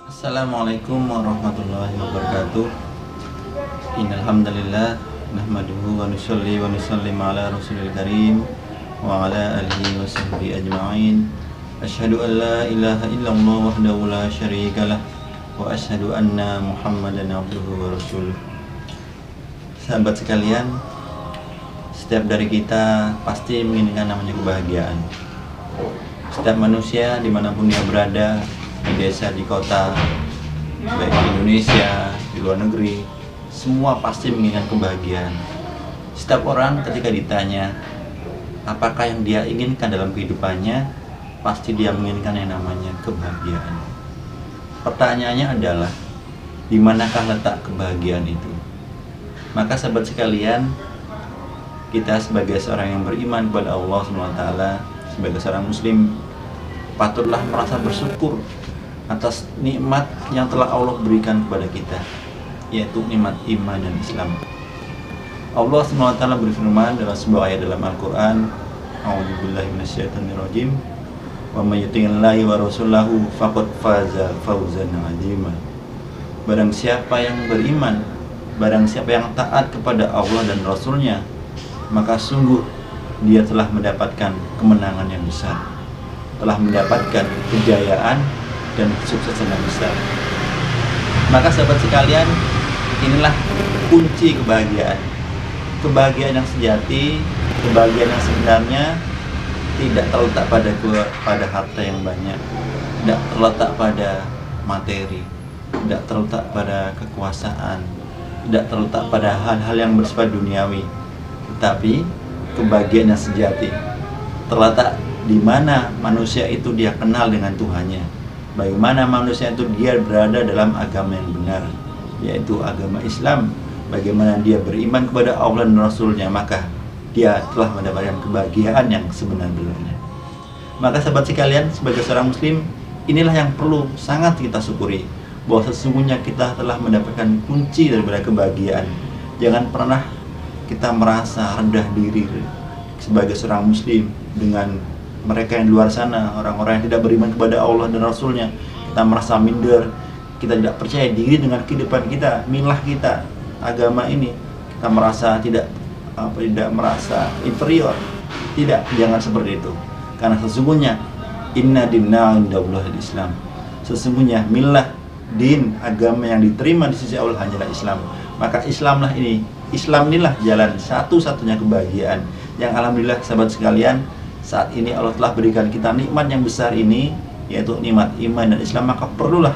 Assalamualaikum warahmatullahi wabarakatuh. Innal hamdalillah nahmaduhu wa nusalli wa nusallim ala rasulil karim wa ala alihi wa sahbihi ajma'in. Asyhadu an la ilaha illallah wahdahu la syarikalah wa asyhadu anna Muhammadan abduhu wa rasuluh. Sahabat sekalian, setiap dari kita pasti menginginkan namanya kebahagiaan. Setiap manusia dimanapun dia berada, di desa, di kota, baik di Indonesia, di luar negeri, semua pasti menginginkan kebahagiaan. Setiap orang ketika ditanya apakah yang dia inginkan dalam kehidupannya, pasti dia menginginkan yang namanya kebahagiaan. Pertanyaannya adalah, di manakah letak kebahagiaan itu? Maka sahabat sekalian, kita sebagai seorang yang beriman kepada Allah SWT, sebagai seorang muslim, patutlah merasa bersyukur atas nikmat yang telah Allah berikan kepada kita, yaitu nikmat iman dan Islam. Allah SWT berfirman dalam sebuah ayat dalam Al-Quran, A'udzubillahi minasyaitonirrajim, wa may yuti'illahi wa rasulahu faqad faza fawzan 'azima. Barang siapa yang beriman, barang siapa yang taat kepada Allah dan Rasulnya, maka sungguh dia telah mendapatkan kemenangan yang besar, telah mendapatkan kejayaan dan kesuksesan yang besar. Maka sahabat sekalian, inilah kunci kebahagiaan. Kebahagiaan yang sejati, kebahagiaan yang sebenarnya tidak terletak pada harta yang banyak, tidak terletak pada materi, tidak terletak pada kekuasaan, tidak terletak pada hal-hal yang bersifat duniawi. Tetapi kebahagiaan yang sejati terletak di mana manusia itu dia kenal dengan Tuhannya, bagaimana manusia itu dia berada dalam agama yang benar, yaitu agama Islam. Bagaimana dia beriman kepada Allah dan Rasulnya, maka dia telah mendapatkan kebahagiaan yang sebenar-benarnya. Maka sahabat sekalian, sebagai seorang muslim, inilah yang perlu sangat kita syukuri, bahwa sesungguhnya kita telah mendapatkan kunci daripada kebahagiaan. Jangan pernah kita merasa rendah diri sebagai seorang muslim dengan mereka yang di luar sana, orang-orang yang tidak beriman kepada Allah dan Rasulnya. Kita merasa minder, kita tidak percaya diri dengan kehidupan kita, milah kita, agama ini. Kita merasa tidak merasa inferior. Tidak, jangan seperti itu. Karena sesungguhnya inna dinna indallahil Islam. Sesungguhnya milah, din, agama yang diterima di sisi Allah hanyalah Islam. Maka Islamlah ini, Islam inilah jalan satu-satunya kebahagiaan. Yang alhamdulillah sahabat sekalian, saat ini Allah telah berikan kita nikmat yang besar ini, yaitu nikmat iman dan Islam. Maka perlulah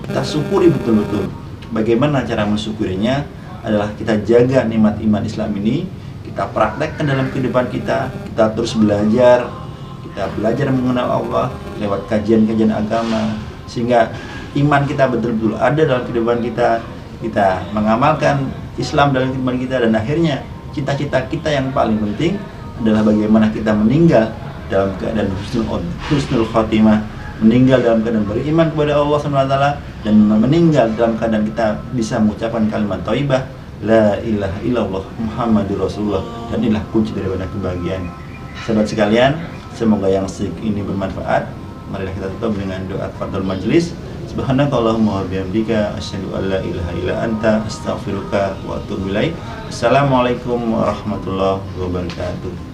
kita syukuri betul-betul. Bagaimana cara mensyukurinya? Adalah kita jaga nikmat iman Islam ini, kita praktekkan dalam kehidupan kita. Kita terus belajar, kita belajar mengenal Allah lewat kajian-kajian agama, sehingga iman kita betul-betul ada dalam kehidupan kita. Kita mengamalkan Islam dalam kehidupan kita, dan akhirnya cita-cita kita yang paling penting adalah bagaimana kita meninggal dalam keadaan husnul khotimah, meninggal dalam keadaan beriman kepada Allah SWT, dan meninggal dalam keadaan kita bisa mengucapkan kalimat thayyibah la ilaha illallah Muhammadur Rasulullah. Dan inilah kunci daripada kebahagiaan. Sahabat sekalian, semoga yang sedikit ini bermanfaat. Marilah kita tutup dengan doa fardhu majlis. Subhanakallahumma wa bihamdika asyhadu an la ilaha illa anta astaghfiruka wa atubu ilaik. Assalamualaikum warahmatullahi wabarakatuh.